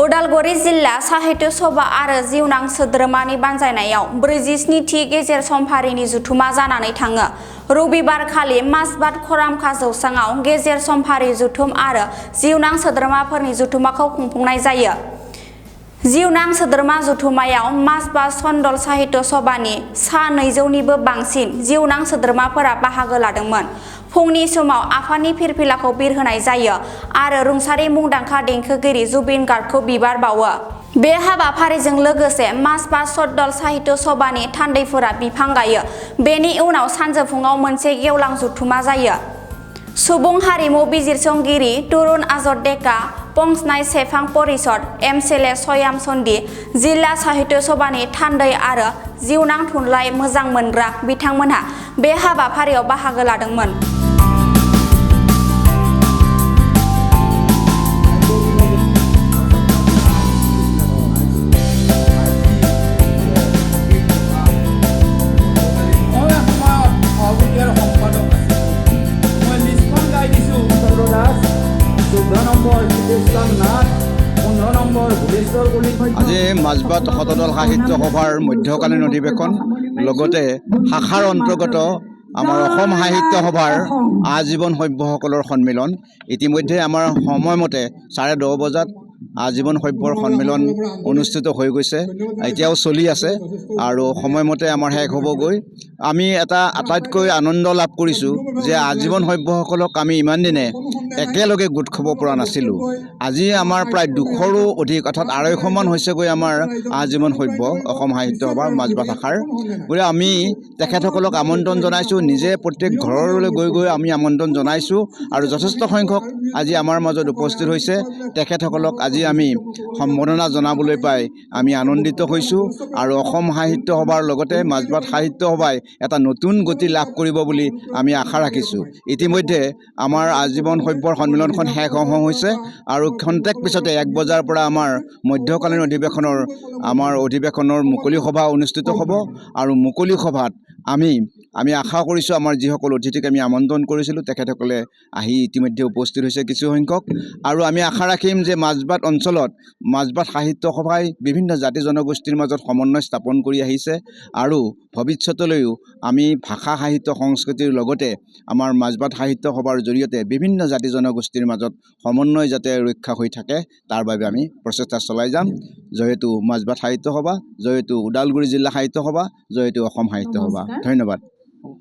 उदालगुरि जिल्ला साहित्य सभा आरो जिउनां सोद्रोमानि बानजायनायाव 47थि गेजेर समफारिनि जुथुमा जानानै थाङो। रबिबारखालि माजबात खरामखा जौसाङाव गेजेर समफारि जुथुम आरो जिउनां सोद्रोमाफोरनि जुथुमाखौ खुंफुंनाय जायो। जिउनां सोद्रोमा जुथुमायाव माजबात सन्दल साहित्य सभानि सा 200निबो बांसिन जिउनां सोद्रोमाफोरा बाहागो लादोंमोन। फुंनि समाव आफादनि फिरफिलाखौ बिरहोनाय जायो आरो रुंसारि मुंदांखा देंखोगिरि जुबिन गार्गखौ बिबार बावो। बे हाबाफारिजों लोगोसे माजबात सन्दल साहित्य सभानि थान्दैफोरा बिफां गायो। बेनि उनाव सानजौफुङाव मोनसे गेवलां जुथुमा जायो। सुबुं हारिमु बिजिरसंगिरि तरुण आजद डेका, पंचनाय सेफां परिषद, एमसेले सयाम चन्दि, जिल्ला साहित्य सभानि थान्दै आरो जिउनां थुनलाइ मोजां मोनग्रा बिथांमोनहा बे हाबाफारियाव बाहागो लादोंमोन। আজি মাজবাত শতদল সাহিত্য সভাৰ মধ্যকালীন অধিৱেশন লগতে শাখাৰ অন্তৰ্গত আমাৰ অসম সাহিত্য সভাৰ আজীৱন সভ্যসকলৰ সন্মিলন। ইতিমধ্যে আমাৰ সময়মতে 10:30 বজাত আজীৱন সভ্যৰ সন্মিলন অনুষ্ঠিত হৈ গৈছে, এতিয়াও চলি আছে আৰু সময়মতে আমাৰ শেষ হ'বগৈ। আমি এটা আটাইতকৈ আনন্দ লাভ কৰিছোঁ যে আজীৱন সভ্যসকলক আমি ইমান দিনে একেলগে গোট খাব পৰা নাছিলোঁ। আজি আমাৰ প্ৰায় 200ৰো অধিক অৰ্থাৎ 250মান হৈছেগৈ আমাৰ আজীৱন সভ্য অসম সাহিত্য সভাৰ মাজবাত শাখাৰ। গতিকে আমি তেখেতসকলক আমন্ত্ৰণ জনাইছোঁ, নিজে প্ৰত্যেক ঘৰলৈ গৈ গৈ আমি আমন্ত্ৰণ জনাইছোঁ আৰু যথেষ্ট সংখ্যক আজি আমাৰ মাজত উপস্থিত হৈছে। তেখেতসকলক আজি আমি সম্বৰ্ধনা জনাবলৈ পাই আমি আনন্দিত হৈছোঁ আৰু অসম সাহিত্য সভাৰ লগতে মাজবাত সাহিত্য সভাই এটা নতুন গতি লাভ কৰিব বুলি আমি আশা ৰাখিছোঁ। ইতিমধ্যে আমাৰ আজীৱন সভ্যৰ সন্মিলনখন শেষ হৈছে আৰু ক্ষন্তেক পিছতে 1 বজাৰ পৰা আমাৰ মধ্যকালীন অধিৱেশনৰ মুকলি সভা অনুষ্ঠিত হ'ব আৰু মুকলি সভাত আমি আশা কৰিছোঁ আমাৰ যিসকল অতিথিক আমি আমন্ত্ৰণ কৰিছিলোঁ তেখেতসকলে আহি ইতিমধ্যে উপস্থিত হৈছে কিছু সংখ্যক, আৰু আমি আশা ৰাখিম যে মাজবাত অঞ্চলত মাজবাত সাহিত্য সভাই বিভিন্ন জাতি জনগোষ্ঠীৰ মাজত সমন্বয় স্থাপন কৰি আহিছে আৰু ভৱিষ্যতলৈও আমি ভাষা সাহিত্য সংস্কৃতিৰ লগতে আমাৰ মাজবাত সাহিত্য সভাৰ জৰিয়তে বিভিন্ন জাতি জনগোষ্ঠীৰ মাজত সমন্বয় যাতে ৰক্ষা হৈ থাকে তাৰ বাবে আমি প্ৰচেষ্টা চলাই যাম। জয়তু মাজবাত সাহিত্য সভা, জয়তু ওদালগুৰি জিলা সাহিত্য সভা, জয়তু অসম সাহিত্য সভা। ধন্যবাদ।